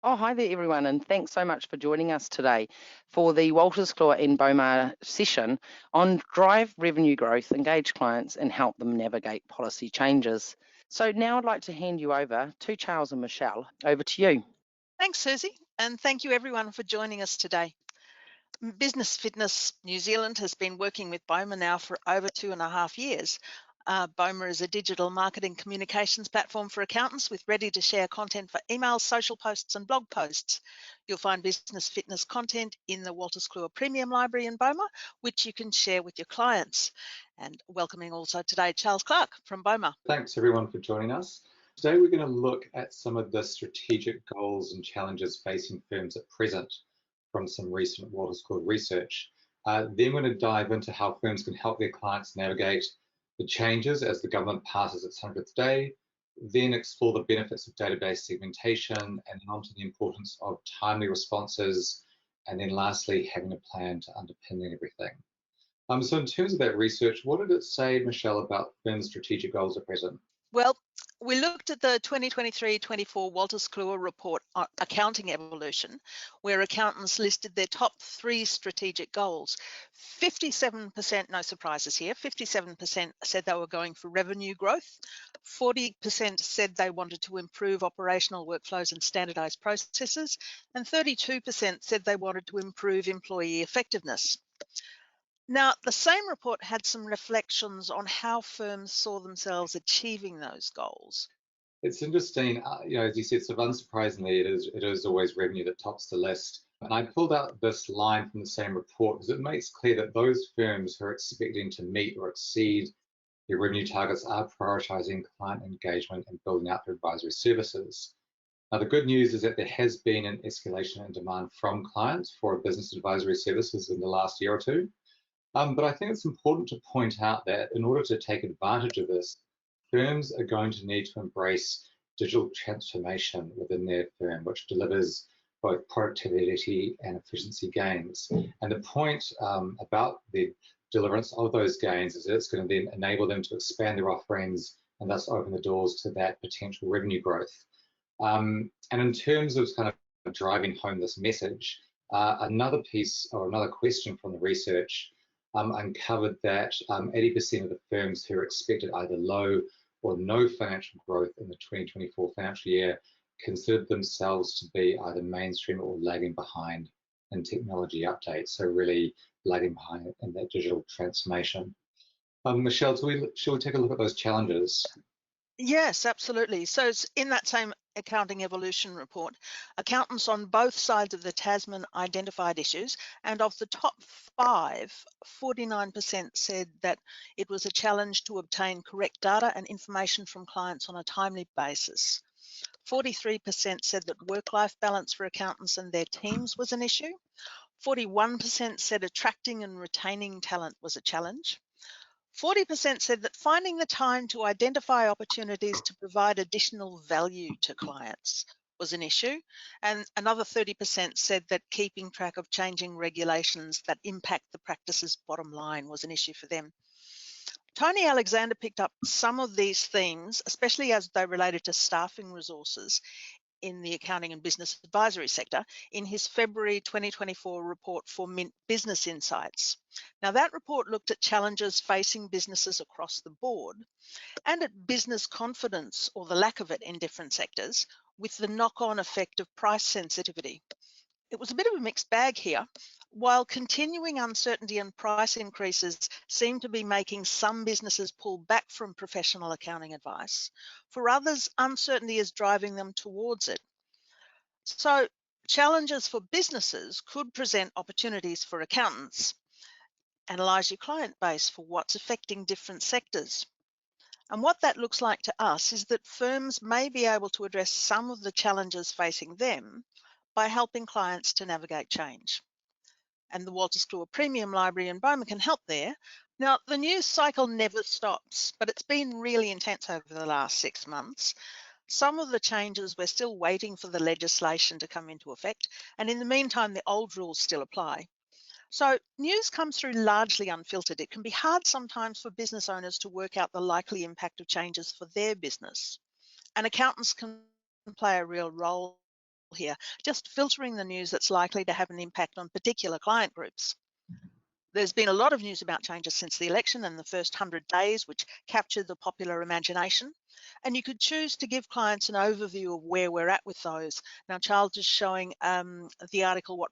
Oh, hi there, everyone, and thanks so much for joining us today for the Walters Claw in Boma session on drive revenue growth, engage clients, and help them navigate policy changes. So now I'd like to hand you over to Charles and Michelle. Over to you. Thanks, Susie, and thank you everyone for joining us today. Business Fitness New Zealand has been working with Boma now for over 2.5 years. Boma is a digital marketing communications platform for accountants with ready-to-share content for emails, social posts, and blog posts. You'll find business fitness content in the Walters Claw Premium Library in Boma, which you can share with your clients. And welcoming also today Charles Clark from Boma. Thanks everyone for joining us. Today we're going to look at some of the strategic goals and challenges facing firms at present from some recent Walters Claw research. Then we're going to dive into how firms can help their clients navigate the changes as the government passes its 100th day, then explore the benefits of database segmentation, and then onto the importance of timely responses, and then lastly having a plan to underpin everything. So in terms of that research, what did it say, Michelle, about firms' strategic goals at present? Well, we looked at the 2023-24 Walters Claw report on accounting evolution, where accountants listed their top 3 strategic goals. 57%, no surprises here, 57% said they were going for revenue growth, 40% said they wanted to improve operational workflows and standardized processes, and 32% said they wanted to improve employee effectiveness. Now, the same report had some reflections on how firms saw themselves achieving those goals. It's interesting, as you said, sort of unsurprisingly, it is always revenue that tops the list. And I pulled out this line from the same report because it makes clear that those firms who are expecting to meet or exceed their revenue targets are prioritizing client engagement and building out their advisory services. Now, the good news is that there has been an escalation in demand from clients for business advisory services in the last year or two. But I think it's important to point out that in order to take advantage of this, firms are going to need to embrace digital transformation within their firm, which delivers both productivity and efficiency gains. And the point about the deliverance of those gains is that it's going to then enable them to expand their offerings and thus open the doors to that potential revenue growth. And in terms of kind of driving home this message, another piece or another question from the research uncovered that 80% of the firms who expected either low or no financial growth in the 2024 financial year considered themselves to be either mainstream or lagging behind in technology updates, so really lagging behind in that digital transformation. Michelle, shall we take a look at those challenges? Yes, absolutely. So in that same accounting evolution report, accountants on both sides of the Tasman identified issues, and of the top 5, 49% said that it was a challenge to obtain correct data and information from clients on a timely basis. 43% said that work-life balance for accountants and their teams was an issue. 41% said attracting and retaining talent was a challenge. 40% said that finding the time to identify opportunities to provide additional value to clients was an issue. And another 30% said that keeping track of changing regulations that impact the practice's bottom line was an issue for them. Tony Alexander picked up some of these themes, especially as they related to staffing resources in the accounting and business advisory sector, in his February 2024 report for Mint Business Insights. Now, that report looked at challenges facing businesses across the board and at business confidence, or the lack of it in different sectors, with the knock-on effect of price sensitivity. It was a bit of a mixed bag here. While continuing uncertainty and price increases seem to be making some businesses pull back from professional accounting advice, for others, uncertainty is driving them towards it. So, challenges for businesses could present opportunities for accountants. Analyse your client base for what's affecting different sectors. And what that looks like to us is that firms may be able to address some of the challenges facing them by helping clients to navigate change. And the Walters Claw Premium Library in Boma can help there. Now, the news cycle never stops, but it's been really intense over the last 6 months. Some of the changes, we're still waiting for the legislation to come into effect, and in the meantime, the old rules still apply. So news comes through largely unfiltered. It can be hard sometimes for business owners to work out the likely impact of changes for their business. And accountants can play a real role here, just filtering the news that's likely to have an impact on particular client groups. There's been a lot of news about changes since the election and the first 100 days, which captured the popular imagination. And you could choose to give clients an overview of where we're at with those. Now, Charles is showing the article, What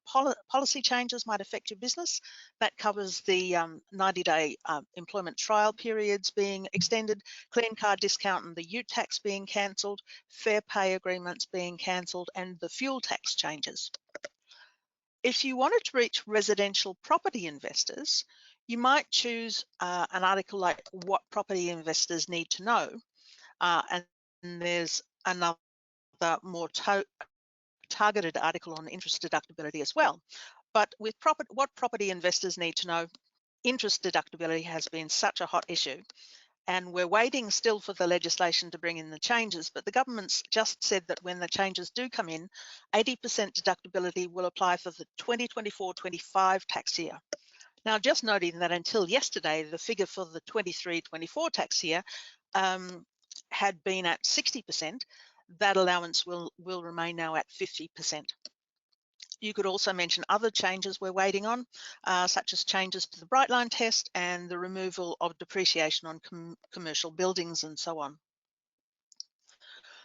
Policy Changes Might Affect Your Business. That covers the 90-day employment trial periods being extended, clean car discount and the ute tax being cancelled, fair pay agreements being cancelled, and the fuel tax changes. If you wanted to reach residential property investors, you might choose an article like What Property Investors Need to Know. And there's another more targeted article on interest deductibility as well. But with what property investors need to know, interest deductibility has been such a hot issue. And we're waiting still for the legislation to bring in the changes, but the government's just said that when the changes do come in, 80% deductibility will apply for the 2024-25 tax year. Now, just noting that until yesterday, the figure for the 23-24 tax year had been at 60%. That allowance will remain now at 50%. You could also mention other changes we're waiting on, such as changes to the bright line test and the removal of depreciation on commercial buildings and so on.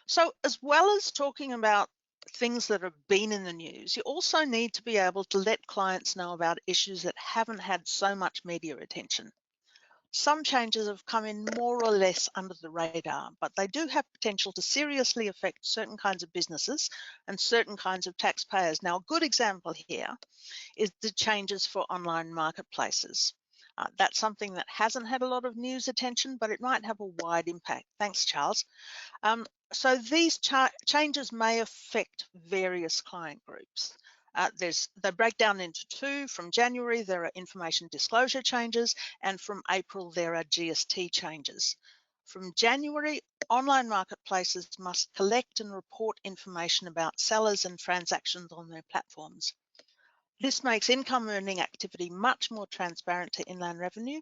So as well as talking about things that have been in the news, you also need to be able to let clients know about issues that haven't had so much media attention. Some changes have come in more or less under the radar, but they do have potential to seriously affect certain kinds of businesses and certain kinds of taxpayers. Now, a good example here is the changes for online marketplaces. That's something that hasn't had a lot of news attention, but it might have a wide impact. Thanks, Charles. So these changes may affect various client groups. They break down into two. From January, there are information disclosure changes, and from April, there are GST changes. From January, online marketplaces must collect and report information about sellers and transactions on their platforms. This makes income earning activity much more transparent to Inland Revenue.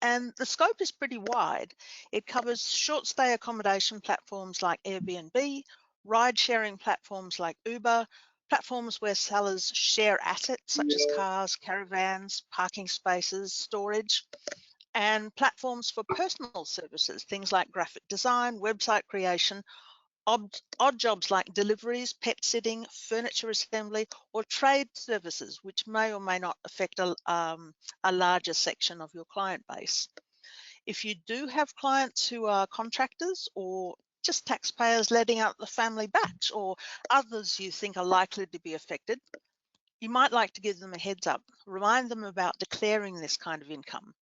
And the scope is pretty wide. It covers short stay accommodation platforms like Airbnb, ride sharing platforms like Uber, platforms where sellers share assets such as cars, caravans, parking spaces, storage, and platforms for personal services, things like graphic design, website creation, odd jobs like deliveries, pet sitting, furniture assembly, or trade services, which may or may not affect a larger section of your client base. If you do have clients who are contractors or just taxpayers letting out the family batch, or others you think are likely to be affected, you might like to give them a heads up. Remind them about declaring this kind of income.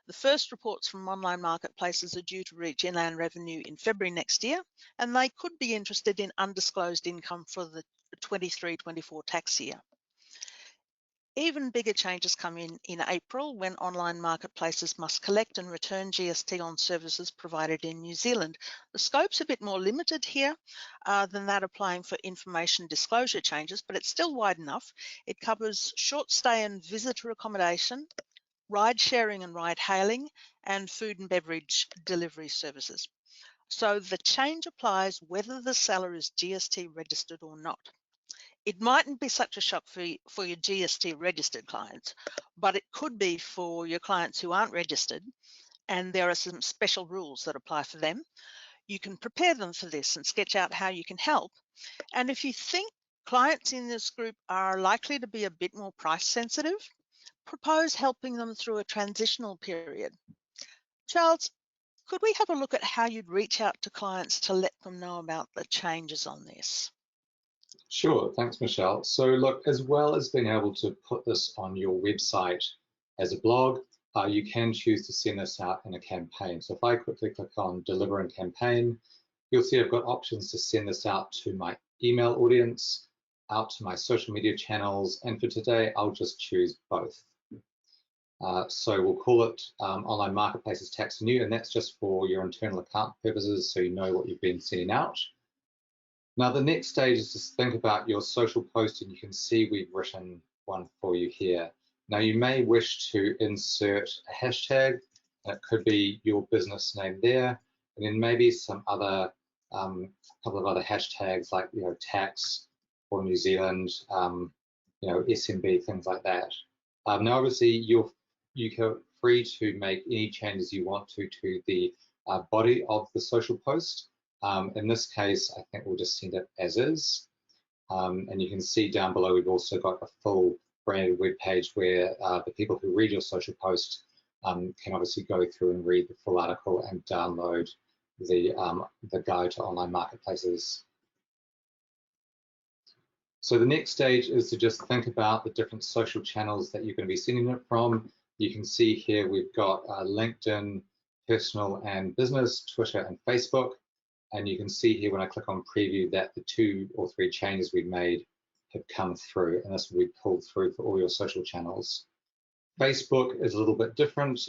The first reports from online marketplaces are due to reach Inland Revenue in February next year, and they could be interested in undisclosed income for the 23-24 tax year. Even bigger changes come in April, when online marketplaces must collect and return GST on services provided in New Zealand. The scope's a bit more limited here than that applying for information disclosure changes, but it's still wide enough. It covers short stay and visitor accommodation, ride sharing and ride hailing, and food and beverage delivery services. So the change applies whether the seller is GST registered or not. It mightn't be such a shock for your GST registered clients, but it could be for your clients who aren't registered, and there are some special rules that apply for them. You can prepare them for this and sketch out how you can help. And if you think clients in this group are likely to be a bit more price sensitive, propose helping them through a transitional period. Charles, could we have a look at how you'd reach out to clients to let them know about the changes on this? Sure, thanks, Michelle. So look, as well as being able to put this on your website as a blog, you can choose to send this out in a campaign. So if I quickly click on Deliver and Campaign, you'll see I've got options to send this out to my email audience, out to my social media channels, and for today, I'll just choose both. So we'll call it Online Marketplaces Tax New, and that's just for your internal account purposes, so you know what you've been sending out. Now, the next stage is to think about your social post, and you can see we've written one for you here. Now, you may wish to insert a hashtag, and it could be your business name there, and then maybe some other, couple of other hashtags like, tax, or New Zealand, you know, SMB, things like that. Now, obviously, you're free to make any changes you want to the body of the social post. In this case, I think we'll just send it as is. And you can see down below, we've also got a full branded web page where the people who read your social post can obviously go through and read the full article and download the guide to online marketplaces. So the next stage is to just think about the different social channels that you're going to be sending it from. You can see here we've got LinkedIn, personal and business, Twitter and Facebook. And you can see here when I click on preview that the 2 or 3 changes we've made have come through, and this will be pulled through for all your social channels. Facebook is a little bit different.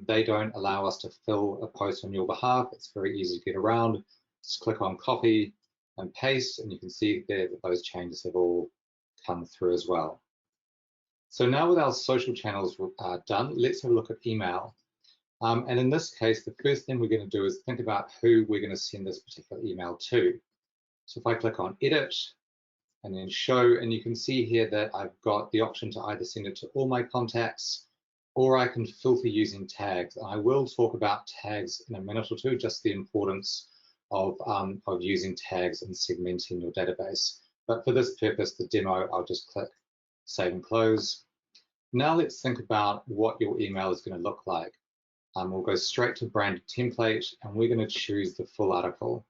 They don't allow us to fill a post on your behalf. It's very easy to get around. Just click on copy and paste, and you can see there that those changes have all come through as well. So now with our social channels done, let's have a look at email. And in this case, the first thing we're going to do is think about who we're going to send this particular email to. So if I click on edit and then show, and you can see here that I've got the option to either send it to all my contacts, or I can filter using tags. And I will talk about tags in a minute or two, just the importance of using tags and segmenting your database. But for this purpose, the demo, I'll just click save and close. Now let's think about what your email is going to look like. We'll go straight to branded template, and we're going to choose the full article.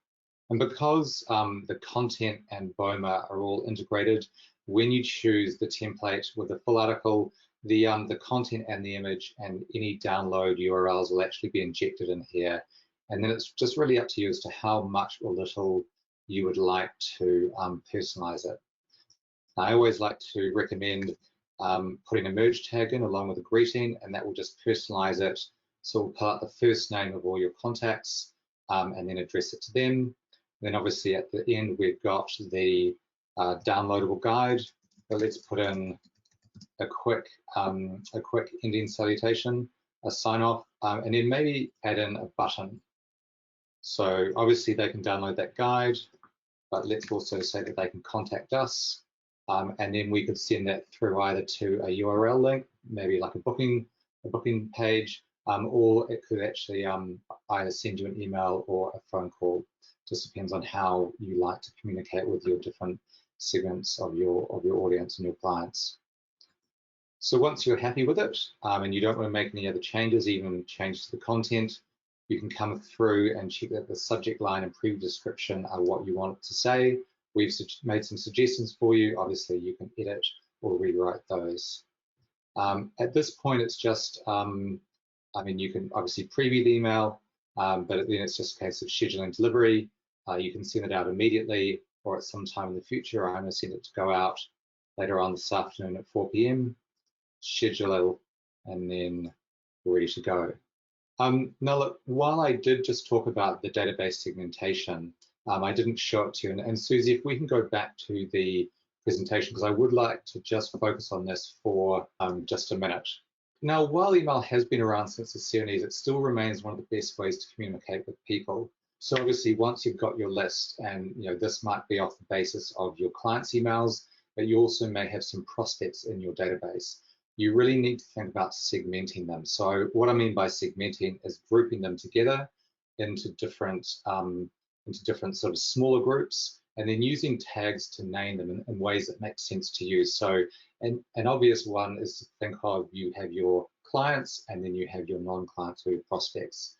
And because the content and Boma are all integrated, when you choose the template with the full article, the content and the image and any download URLs will actually be injected in here. And then it's just really up to you as to how much or little you would like to personalize it. I always like to recommend putting a merge tag in along with a greeting, and that will just personalize it. So we'll pull out the first name of all your contacts and then address it to them. Then obviously at the end, we've got the downloadable guide. So let's put in a quick ending salutation, a sign off, and then maybe add in a button. So obviously they can download that guide, but let's also say that they can contact us. And then we could send that through either to a URL link, maybe like a booking page, or it could actually either send you an email or a phone call. Just depends on how you like to communicate with your different segments of your audience and your clients. So once you're happy with it, and you don't want to make any other changes, even changes to the content, you can come through and check that the subject line and preview description are what you want it to say. We've made some suggestions for you. Obviously, you can edit or rewrite those. At this point, it's just, I mean, you can obviously preview the email, but then it's just a case of scheduling delivery. You can send it out immediately or at some time in the future. I'm going to send it to go out later on this afternoon at 4 p.m. Schedule, and then we're ready to go. Now, look, while I did just talk about the database segmentation, I didn't show it to you. And Susie, if we can go back to the presentation, because I would like to just focus on this for just a minute. Now, while email has been around since the 70s, it still remains one of the best ways to communicate with people. So obviously, once you've got your list, and this might be off the basis of your clients' emails, but you also may have some prospects in your database. You really need to think about segmenting them. So what I mean by segmenting is grouping them together into different sort of smaller groups, and then using tags to name them in ways that make sense to you. So an obvious one is to think of, you have your clients and then you have your non-clients or your prospects.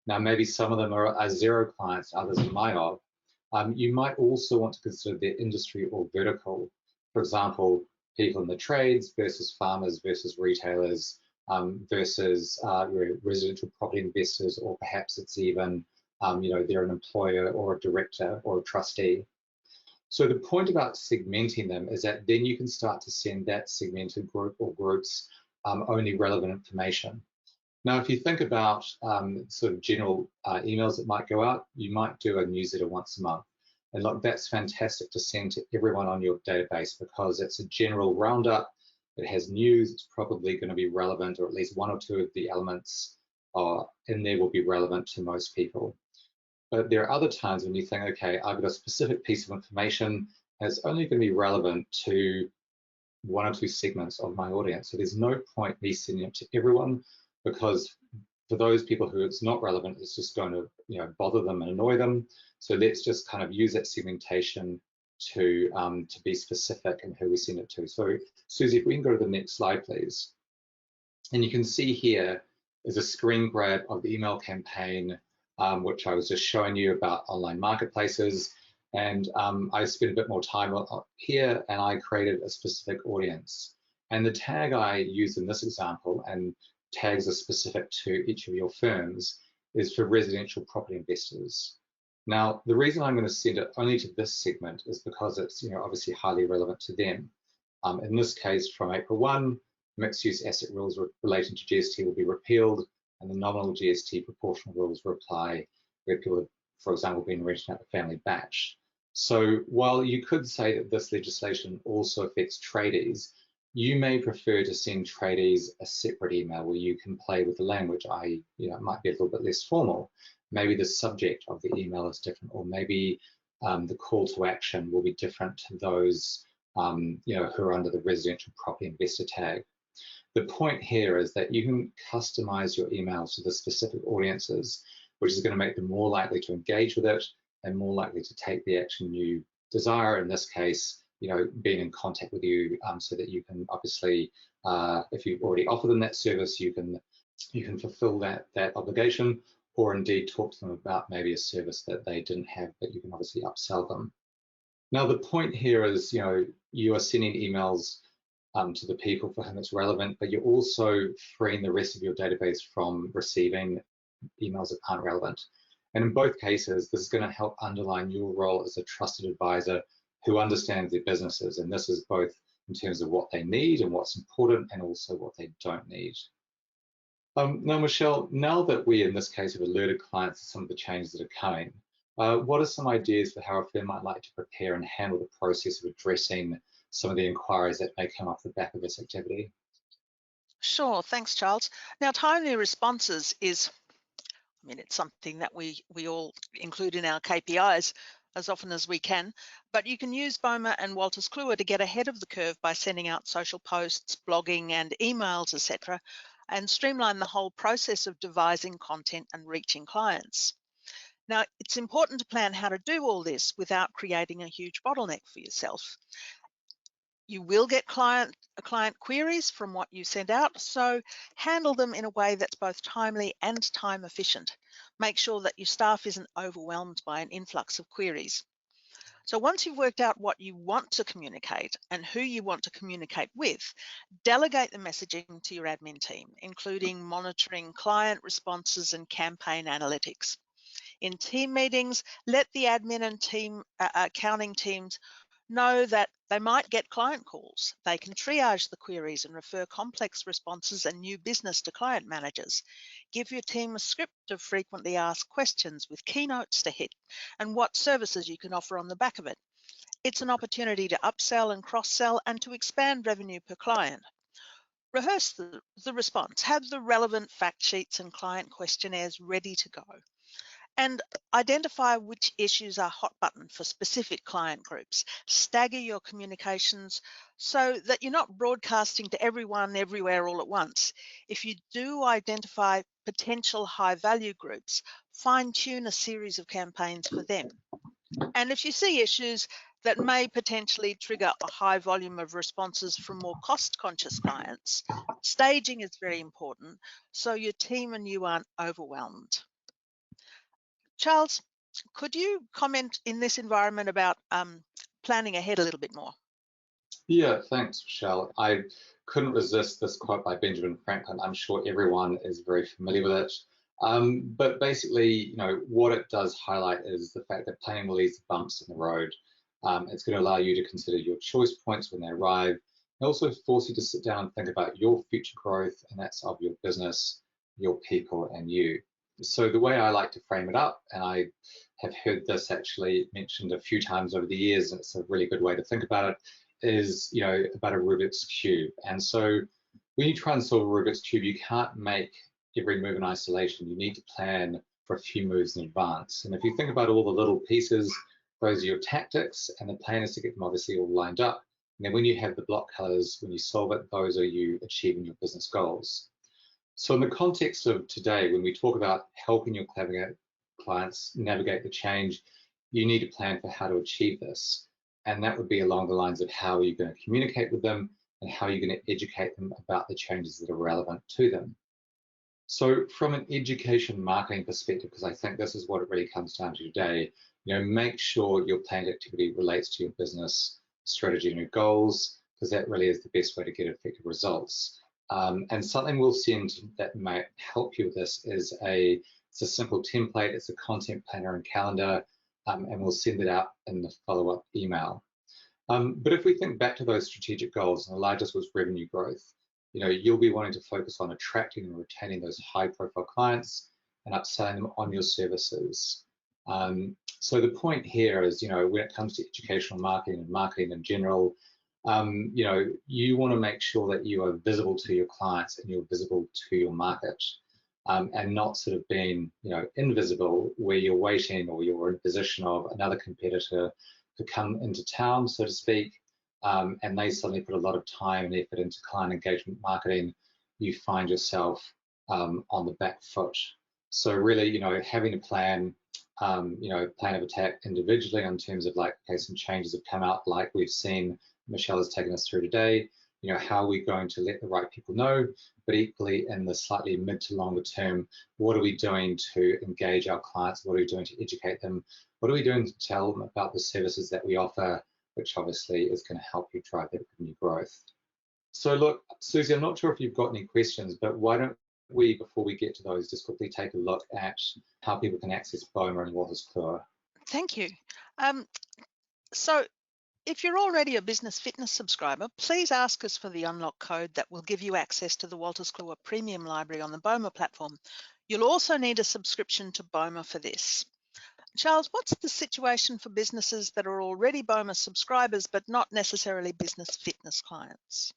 Now, maybe some of them are zero clients, others are MyOb. You might also want to consider their industry or vertical. For example, people in the trades versus farmers versus retailers versus residential property investors, or perhaps it's even they're an employer or a director or a trustee. So the point about segmenting them is that then you can start to send that segmented group or groups only relevant information. Now, if you think about sort of general emails that might go out, you might do a newsletter once a month. And look, that's fantastic to send to everyone on your database because it's a general roundup. It has news. It's probably going to be relevant, or at least one or two of the elements in there will be relevant to most people. But there are other times when you think, okay, I've got a specific piece of information and it's only going to be relevant to one or two segments of my audience. So there's no point me sending it to everyone, because for those people who it's not relevant, it's just going to, bother them and annoy them. So let's just kind of use that segmentation to be specific in who we send it to. So Susie, if we can go to the next slide, please. And you can see here is a screen grab of the email campaign, which I was just showing you about online marketplaces. And I spent a bit more time here, and I created a specific audience. And the tag I used in this example, and tags are specific to each of your firms, is for residential property investors. Now, the reason I'm going to send it only to this segment is because it's obviously highly relevant to them. In this case, from April 1, mixed-use asset rules relating to GST will be repealed, and the nominal GST proportional rules will apply where people have, for example, been renting out the family batch. So while you could say that this legislation also affects tradies, you may prefer to send tradies a separate email where you can play with the language, i.e., it might be a little bit less formal. Maybe the subject of the email is different, or maybe the call to action will be different to those who are under the residential property investor tag. The point here is that you can customize your emails to the specific audiences, which is going to make them more likely to engage with it and more likely to take the action you desire. In this case, being in contact with you, so that you can obviously, if you've already offered them that service, you can fulfill that obligation, or indeed talk to them about maybe a service that they didn't have, but you can obviously upsell them. Now, the point here is, you are sending emails to the people for whom it's relevant, but you're also freeing the rest of your database from receiving emails that aren't relevant. And in both cases, this is going to help underline your role as a trusted advisor who understands their businesses. And this is both in terms of what they need and what's important, and also what they don't need. Now, Michelle, now that we, in this case, have alerted clients to some of the changes that are coming, what are some ideas for how a firm might like to prepare and handle the process of addressing some of the inquiries that may come off the back of this activity? Sure, thanks, Charles. Now, timely responses is, it's something that we all include in our KPIs as often as we can, but you can use Boma and Wolters Kluwer to get ahead of the curve by sending out social posts, blogging and emails, etc., and streamline the whole process of devising content and reaching clients. Now, it's important to plan how to do all this without creating a huge bottleneck for yourself. You will get client queries from what you send out, so handle them in a way that's both timely and time efficient. Make sure that your staff isn't overwhelmed by an influx of queries. So once you've worked out what you want to communicate and who you want to communicate with, delegate the messaging to your admin team, including monitoring client responses and campaign analytics. In team meetings, let the admin and accounting teams know that they might get client calls. They can triage the queries and refer complex responses and new business to client managers. Give your team a script of frequently asked questions with keynotes to hit and what services you can offer on the back of it. It's an opportunity to upsell and cross-sell and to expand revenue per client. Rehearse the response. Have the relevant fact sheets and client questionnaires ready to go. And identify which issues are hot button for specific client groups. Stagger your communications so that you're not broadcasting to everyone everywhere all at once. If you do identify potential high value groups, fine-tune a series of campaigns for them. And if you see issues that may potentially trigger a high volume of responses from more cost-conscious clients, staging is very important so your team and you aren't overwhelmed. Charles, could you comment in this environment about planning ahead a little bit more? Yeah, thanks, Michelle. I couldn't resist this quote by Benjamin Franklin. I'm sure everyone is very familiar with it. But basically, what it does highlight is the fact that planning will ease the bumps in the road. It's going to allow you to consider your choice points when they arrive, and also force you to sit down and think about your future growth, and that's of your business, your people, and you. So the way I like to frame it up, and I have heard this actually mentioned a few times over the years, and it's a really good way to think about it, is about a Rubik's Cube. And so when you try and solve a Rubik's Cube, you can't make every move in isolation. You need to plan for a few moves in advance. And if you think about all the little pieces, those are your tactics, and the plan is to get them obviously all lined up. And then when you have the block colors, when you solve it, those are you achieving your business goals. So in the context of today, when we talk about helping your clients navigate the change, you need a plan for how to achieve this. And that would be along the lines of how are you going to communicate with them and how you're going to educate them about the changes that are relevant to them. So from an education marketing perspective, because I think this is what it really comes down to today, make sure your planned activity relates to your business strategy and your goals, because that really is the best way to get effective results. And something we'll send that might help you with this is it's a simple template. It's a content planner and calendar, and we'll send it out in the follow-up email. But if we think back to those strategic goals, and the largest was revenue growth, you'll be wanting to focus on attracting and retaining those high-profile clients and upselling them on your services. So the point here is, when it comes to educational marketing and marketing in general, you want to make sure that you are visible to your clients and you're visible to your market, and not sort of being, invisible where you're waiting or you're in a position of another competitor to come into town, so to speak, and they suddenly put a lot of time and effort into client engagement marketing. You find yourself on the back foot. So really, having a plan, plan of attack individually in terms of like, okay, some changes have come out, like we've seen Michelle has taken us through today. How are we going to let the right people know? But equally, in the slightly mid to longer term, what are we doing to engage our clients? What are we doing to educate them? What are we doing to tell them about the services that we offer, which obviously is going to help you drive that revenue growth? So look, Susie, I'm not sure if you've got any questions, but why don't we, before we get to those, just quickly take a look at how people can access Boma and Wolters Kluwer. Thank you. So if you're already a Business Fitness subscriber, please ask us for the unlock code that will give you access to the Wolters Kluwer Premium Library on the Boma platform. You'll also need a subscription to Boma for this. Charles, what's the situation for businesses that are already Boma subscribers but not necessarily Business Fitness clients?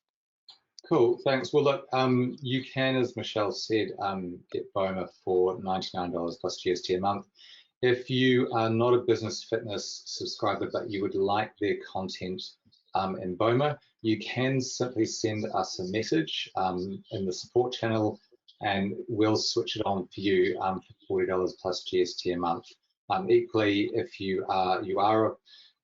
Cool, thanks. Well, look, you can, as Michelle said, get Boma for $99 plus GST a month. If you are not a Business Fitness subscriber, but you would like their content in Boma, you can simply send us a message in the support channel, and we'll switch it on for you for $40 plus GST a month. Equally, if you are,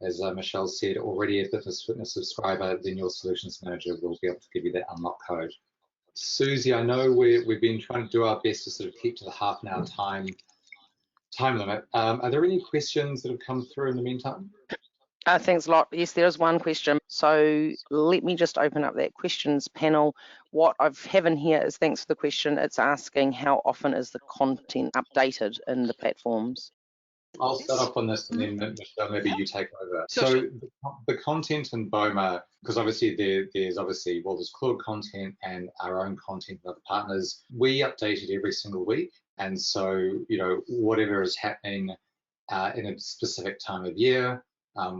as Michelle said, already a Business Fitness subscriber, then your solutions manager will be able to give you that unlock code. Susie, I know we've been trying to do our best to sort of keep to the half an hour time limit. Are there any questions that have come through in the meantime? Thanks a lot. Yes, there is one question. So let me just open up that questions panel. What I have in here is, thanks for the question. It's asking how often is the content updated in the platforms? I'll start off on this, and then Michelle, maybe you take over. So the content in Boma, because obviously there's obviously Wolters Kluwer content and our own content with other partners. We update it every single week, and so whatever is happening in a specific time of year,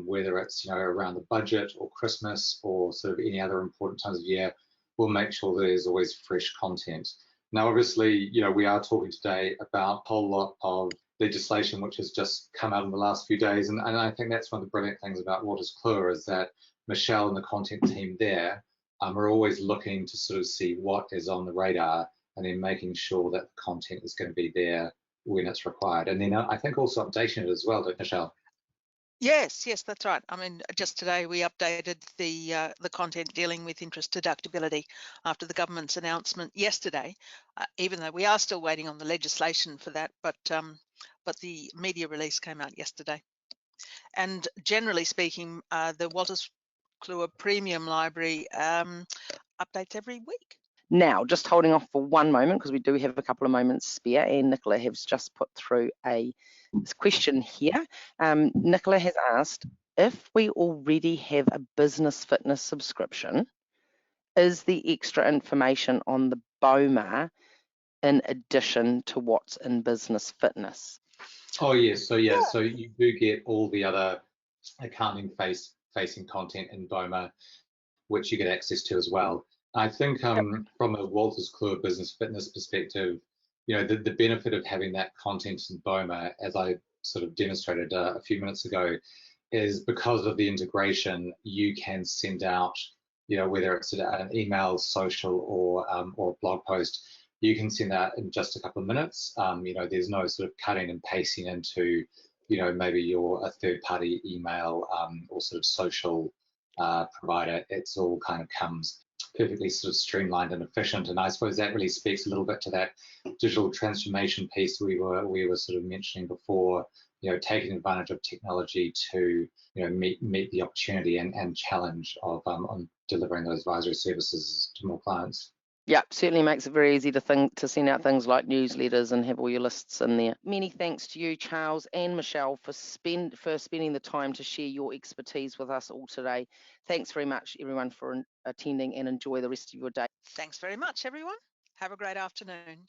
whether it's around the budget or Christmas or sort of any other important times of year, we'll make sure that there's always fresh content. Now, obviously, we are talking today about a whole lot of legislation which has just come out in the last few days, and I think that's one of the brilliant things about Wolters Kluwer is that Michelle and the content team there are always looking to sort of see what is on the radar and then making sure that the content is going to be there when it's required. And then I think also updating it as well, don't Michelle? Yes, that's right. I mean, just today we updated the content dealing with interest deductibility after the government's announcement yesterday, even though we are still waiting on the legislation for that, but the media release came out yesterday. And generally speaking, the Wolters Kluwer Premium Library updates every week. Now, just holding off for one moment because we do have a couple of moments spare, and Nicola has just put through a question here. Nicola has asked, if we already have a Business Fitness subscription, is the extra information on the Boma in addition to what's in Business Fitness? Oh yes, so you do get all the other accounting facing content in Boma, which you get access to as well. I think from a Wolters Kluwer Business Fitness perspective, the benefit of having that content in Boma, as I sort of demonstrated a few minutes ago, is because of the integration, you can send out, whether it's an email, social, or a blog post, you can send that in just a couple of minutes. There's no sort of cutting and pasting into, maybe a third-party email or sort of social provider. It's all kind of comes perfectly sort of streamlined and efficient. And I suppose that really speaks a little bit to that digital transformation piece we were sort of mentioning before. Taking advantage of technology to meet the opportunity and challenge of on delivering those advisory services to more clients. Yeah, certainly makes it very easy to send out things like newsletters and have all your lists in there. Many thanks to you, Charles and Michelle, for spending the time to share your expertise with us all today. Thanks very much, everyone, for attending, and enjoy the rest of your day. Thanks very much, everyone. Have a great afternoon.